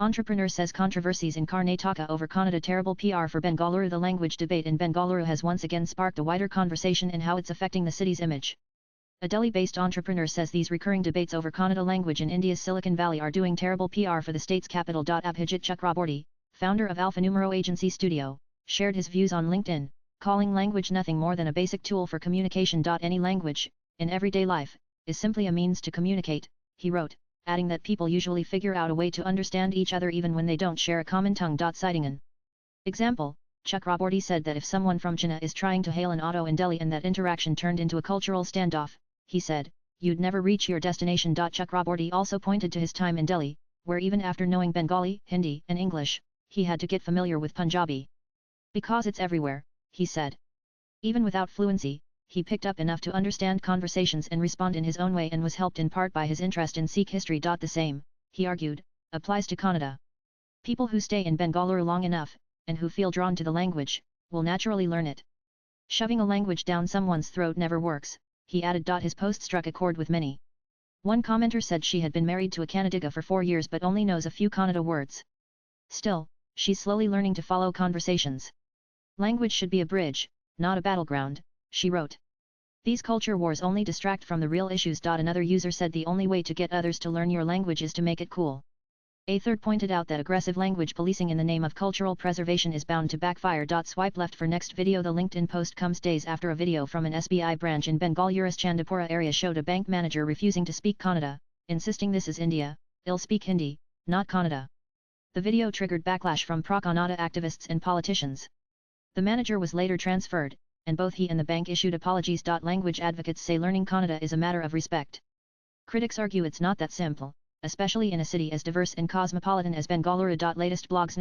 Entrepreneur says controversies in Karnataka over Kannada terrible PR for Bengaluru. The language debate in Bengaluru has once again sparked a wider conversation in how it's affecting the city's image. A Delhi-based entrepreneur says these recurring debates over Kannada language in India's Silicon Valley are doing terrible PR for the state's capital. Abhijit Chakraborty, founder of Alphanumero Agency Studio, shared his views on LinkedIn, calling language nothing more than a basic tool for communication. Any language, in everyday life, is simply a means to communicate, he wrote, adding that people usually figure out a way to understand each other even when they don't share a common tongue. Citing an example, Chakraborty said that if someone from Chennai is trying to hail an auto in Delhi and that interaction turned into a cultural standoff, he said, you'd never reach your destination. Chakraborty also pointed to his time in Delhi, where even after knowing Bengali, Hindi and English, he had to get familiar with Punjabi. Because it's everywhere, he said. Even without fluency, he picked up enough to understand conversations and respond in his own way and was helped in part by his interest in Sikh history. The same, he argued, applies to Kannada. People who stay in Bengaluru long enough, and who feel drawn to the language, will naturally learn it. Shoving a language down someone's throat never works, he added. His post struck a chord with many. One commenter said she had been married to a Kannadiga for 4 years but only knows a few Kannada words. Still, she's slowly learning to follow conversations. Language should be a bridge, not a battleground, she wrote. These culture wars only distract from the real issues. Another user said the only way to get others to learn your language is to make it cool. A third pointed out that aggressive language policing in the name of cultural preservation is bound to backfire. Swipe left for next video. The LinkedIn post comes days after a video from an SBI branch in Bengaluru's Chandapura area showed a bank manager refusing to speak Kannada, insisting this is India, they'll speak Hindi, not Kannada. The video triggered backlash from pro-Kannada activists and politicians. The manager was later transferred, and both he and the bank issued apologies. Language advocates say learning Kannada is a matter of respect. Critics argue it's not that simple, especially in a city as diverse and cosmopolitan as Bengaluru. Latest blogs.